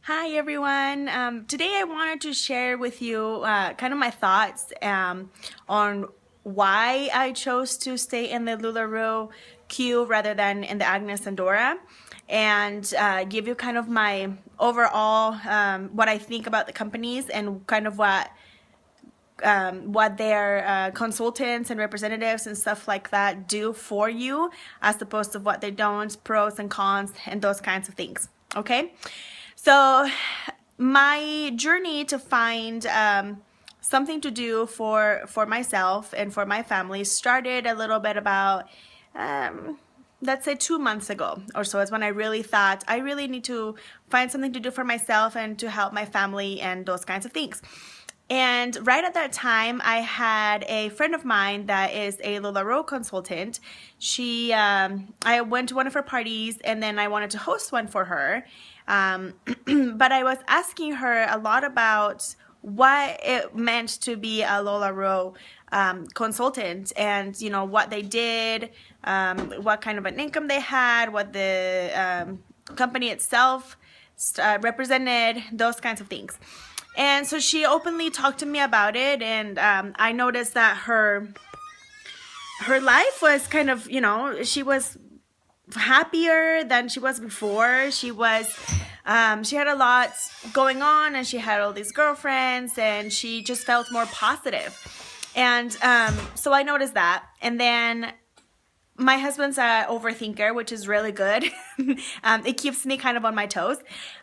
Hi everyone. Today I wanted to share with you kind of my thoughts on why I chose to stay in the LuLaRoe queue rather than in the Agnes and Dora, and give you kind of my overall what I think about the companies and kind of what their consultants and representatives and stuff like that do for you, as opposed to what they don't, pros and cons, and those kinds of things. Okay, so my journey to find something to do for myself and for my family started a little bit about let's say 2 months ago or so. Is when I really thought I really need to find something to do for myself and to help my family and those kinds of things. And right at that time, I had a friend of mine that is a LuLaRoe consultant. I went to one of her parties, and then I wanted to host one for her. But I was asking her a lot about what it meant to be a LuLaRoe consultant, and what they did, what kind of an income they had, what the company itself represented, those kinds of things. And so she openly talked to me about it, and I noticed that her life was kind of, she was happier than she was before. She had a lot going on, and she had all these girlfriends, and she just felt more positive. And so I noticed that. And then my husband's an overthinker, which is really good. It keeps me kind of on my toes.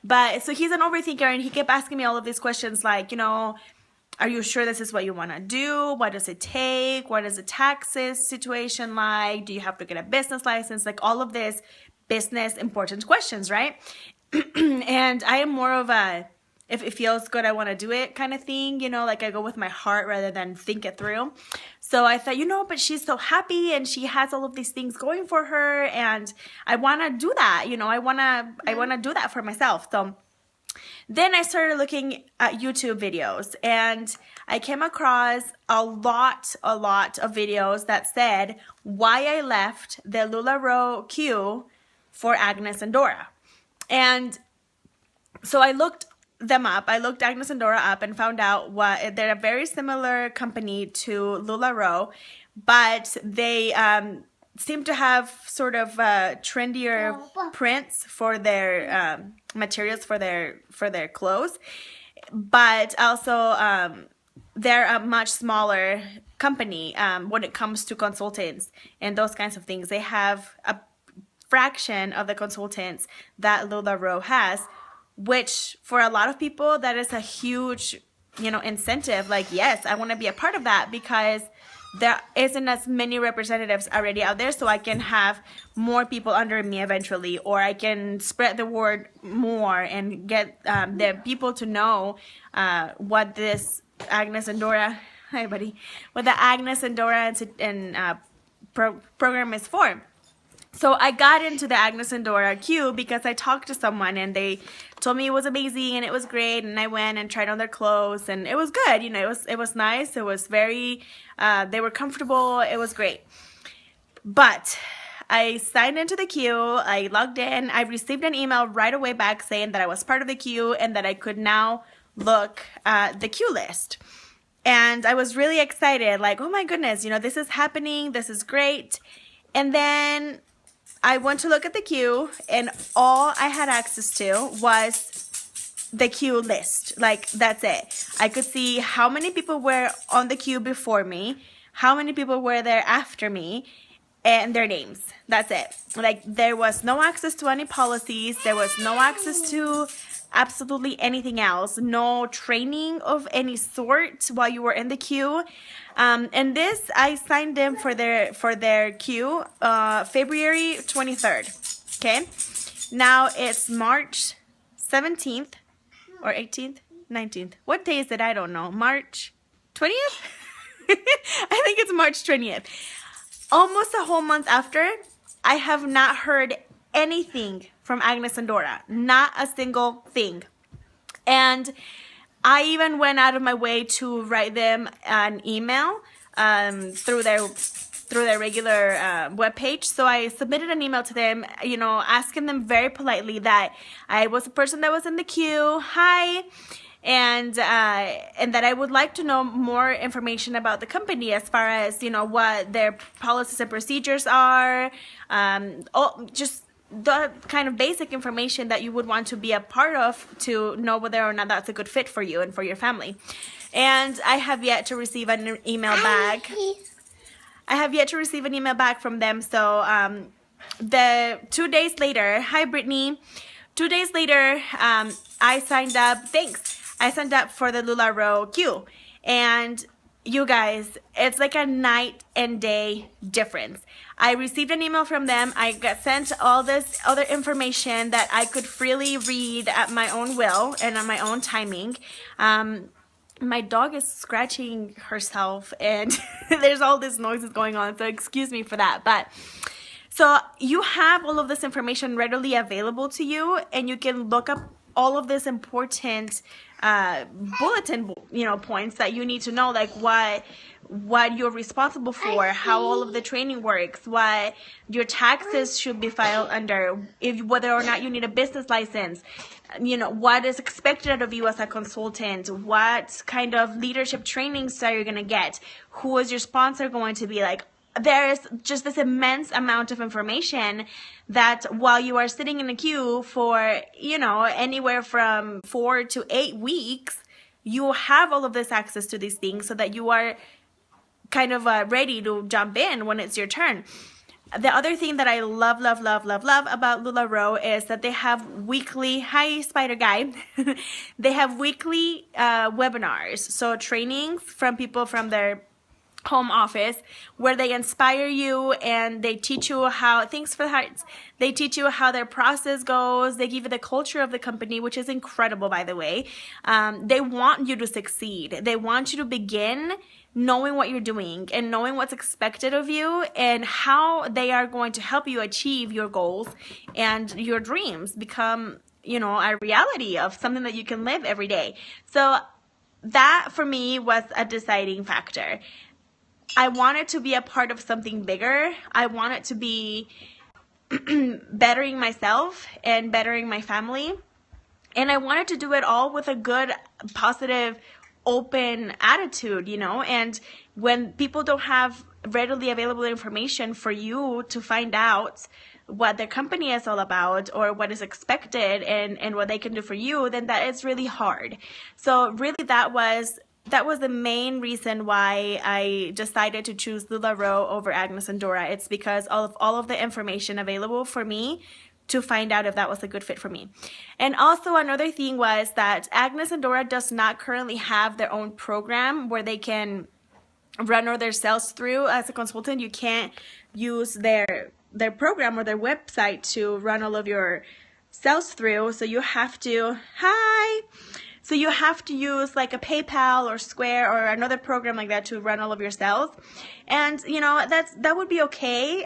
But so he's an overthinker, and he kept asking me all of these questions like, are you sure this is what you want to do? What does it take? What is the taxes situation like? Do you have to get a business license? Like all of this business important questions, right? And I am more of a, if it feels good, I want to do it kind of thing, like I go with my heart rather than think it through. So I thought, but she's so happy and she has all of these things going for her, and I want to do that. I want to do that for myself. So then I started looking at YouTube videos, and I came across a lot of videos that said why I left the LuLaRoe queue for Agnes and Dora. And so I looked them up. I looked Agnes and Dora up and found out they're a very similar company to LuLaRoe, but they seem to have sort of trendier prints for their materials for their clothes, but also they're a much smaller company when it comes to consultants and those kinds of things. They have a fraction of the consultants that LuLaRoe has, which for a lot of people that is a huge incentive. Like, yes, I want to be a part of that because there isn't as many representatives already out there, so I can have more people under me eventually, or I can spread the word more and get the people to know what this Agnes and Dora, hi buddy, what the Agnes and Dora and program is for. So I got into the Agnes and Dora queue because I talked to someone and they told me it was amazing and it was great, and I went and tried on their clothes and it was good. It was nice. It was very, they were comfortable. It was great. But I signed into the queue. I logged in. I received an email right away back saying that I was part of the queue and that I could now look at the queue list. And I was really excited, like, oh my goodness, this is happening. This is great. And then I went to look at the queue, and all I had access to was the queue list. Like, that's it. I could see how many people were on the queue before me, how many people were there after me, and their names. That's it. Like, there was no access to any policies. There was no access to absolutely anything else. No training of any sort while you were in the queue. And this, I signed in for their queue February 23rd. Okay, now it's March 17th or 18th, 19th. What day is it? I don't know. March 20th? I think it's March 20th. Almost a whole month after, I have not heard anything from Agnes and Dora. Not a single thing. And I even went out of my way to write them an email through their through their regular webpage. So I submitted an email to them, you know, asking them very politely that I was a person that was in the queue. Hi. And that I would like to know more information about the company as far as, you know, what their policies and procedures are, just the kind of basic information that you would want to be a part of to know whether or not that's a good fit for you and for your family. And I have yet to receive an email back. I have yet to receive an email back from them. So the 2 days later, hi Brittany, 2 days later, I signed up. Thanks. I signed up for the LuLaRoe queue, and you guys, it's like a night and day difference. I received an email from them. I got sent all this other information that I could freely read at my own will and on my own timing. My dog is scratching herself, and there's all this noises going on, so excuse me for that. But so you have all of this information readily available to you, and you can look up all of this important bulletin, you know, points that you need to know, like what you're responsible for, how all of the training works, what your taxes should be filed under, whether or not you need a business license, you know, what is expected of you as a consultant, what kind of leadership trainings are you going to get, who is your sponsor going to be. Like, there is just this immense amount of information that while you are sitting in a queue for, you know, anywhere from 4 to 8 weeks, you have all of this access to these things so that you are kind of ready to jump in when it's your turn. The other thing that I love about LuLaRoe is that they have weekly, hi Spider Guy, they have weekly webinars, so trainings from people from their home office where they inspire you and they teach you how, thanks for the hearts, they teach you how their process goes. They give you the culture of the company, which is incredible, by the way. They want you to succeed. They want you to begin knowing what you're doing and knowing what's expected of you and how they are going to help you achieve your goals and your dreams become, you know, a reality of something that you can live every day. So that for me was a deciding factor. I wanted to be a part of something bigger. I wanted to be bettering myself and bettering my family. And I wanted to do it all with a good, positive, open attitude, you know. And when people don't have readily available information for you to find out what their company is all about or what is expected and what they can do for you, then that is really hard. So really that was the main reason why I decided to choose LuLaRoe over Agnes and Dora. It's because of all of the information available for me to find out if that was a good fit for me. And also another thing was that Agnes and Dora does not currently have their own program where they can run all their sales through. As a consultant, you can't use their program or their website to run all of your sales through. So you have to, So you have to use like a PayPal or Square or another program like that to run all of your sales. And, you know, that would be okay.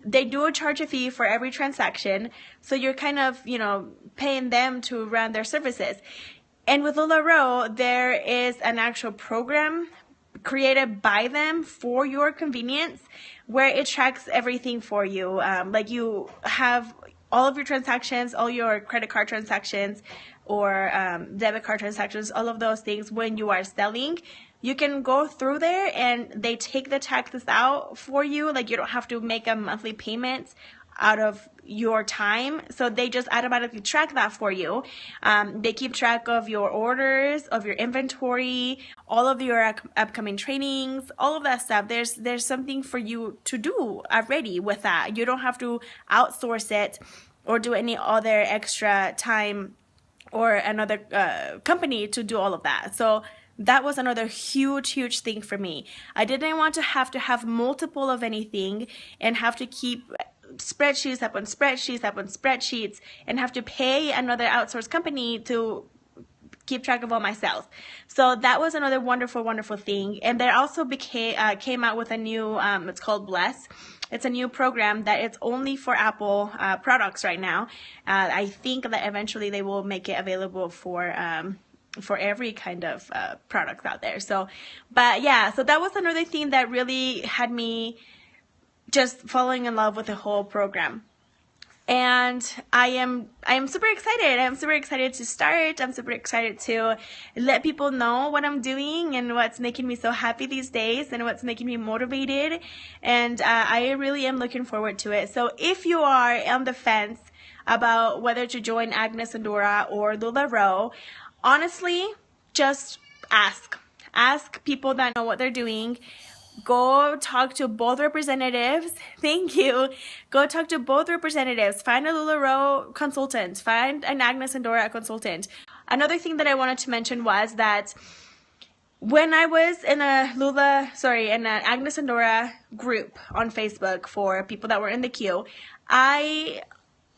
They do charge a fee for every transaction. So you're kind of, you know, paying them to run their services. And with LuLaRoe, there is an actual program created by them for your convenience where it tracks everything for you. Like you have all of your transactions, all your credit card transactions, or debit card transactions, all of those things when you are selling. You can go through there and they take the taxes out for you. Like you don't have to make a monthly payment out of your time. So they just automatically track that for you. They keep track of your orders, of your inventory, all of your upcoming trainings, all of that stuff. There's something for you to do already with that. You don't have to outsource it or do any other extra time or another company to do all of that. So that was another huge thing for me. I didn't want to have multiple of anything and have to keep spreadsheets upon spreadsheets and have to pay another outsourced company to keep track of all my sales. So that was another wonderful thing. And they also came out with a new, it's called Bless. It's a new program that it's only for Apple products right now. I think that eventually they will make it available for every kind of products out there. So, but yeah, so that was another thing that really had me just falling in love with the whole program. And I am super excited. I'm super excited to start. I'm super excited to let people know what I'm doing and what's making me so happy these days and what's making me motivated. And I really am looking forward to it. So if you are on the fence about whether to join Agnes and Dora or LuLaRoe, honestly, just ask. Ask people that know what they're doing. Go talk to both representatives. Thank you. Go talk to both representatives. Find a LuLaRoe consultant. Find an Agnes and Dora consultant. Another thing that I wanted to mention was that when I was in an Agnes and Dora group on Facebook for people that were in the queue, I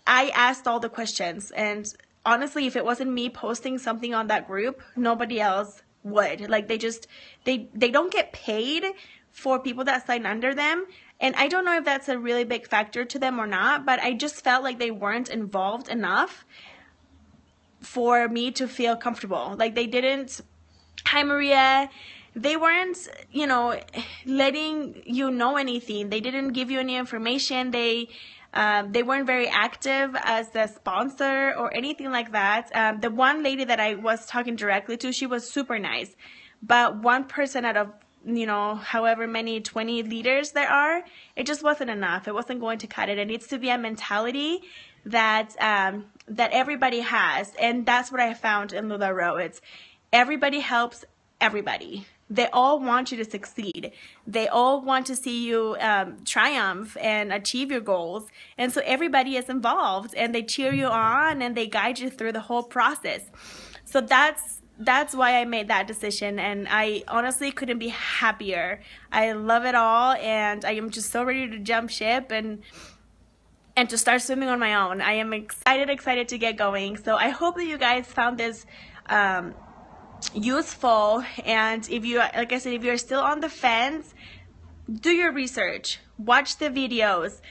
asked all the questions. And honestly, if it wasn't me posting something on that group, nobody else would. Like, they don't get paid for people that sign under them. And I don't know if that's a really big factor to them or not, but I just felt like they weren't involved enough for me to feel comfortable. Like, they didn't, hi Maria, they weren't, letting you know anything. They didn't give you any information. They weren't very active as a sponsor or anything like that. The one lady that I was talking directly to, she was super nice. But one person out of, however many 20 leaders there are, it just wasn't enough. It wasn't going to cut it. It needs to be a mentality that that everybody has. And that's what I found in LuLaRoe. It's everybody helps everybody. They all want you to succeed. They all want to see you triumph and achieve your goals. And so everybody is involved, and they cheer you on, and they guide you through the whole process. So that's why I made that decision, and I honestly couldn't be happier. I love it all, and I am just so ready to jump ship and to start swimming on my own. I am excited to get going. So I hope that you guys found this useful, and if you, like I said, if you're still on the fence, do your research, watch the videos,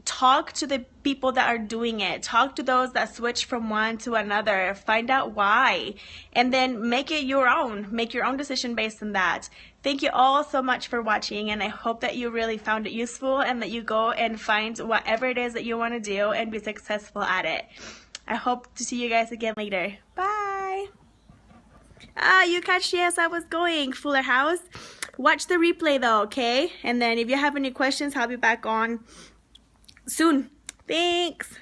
talk to the people that are doing it, talk to those that switch from one to another, find out why, and then make it your own. Make your own decision based on that. Thank you all so much for watching, and I hope that you really found it useful and that you go and find whatever it is that you want to do and be successful at it. I hope to see you guys again later. Bye. You catch, yes, I was going Fuller House. Watch the replay though, okay? And then if you have any questions, I'll be back on soon. Thanks.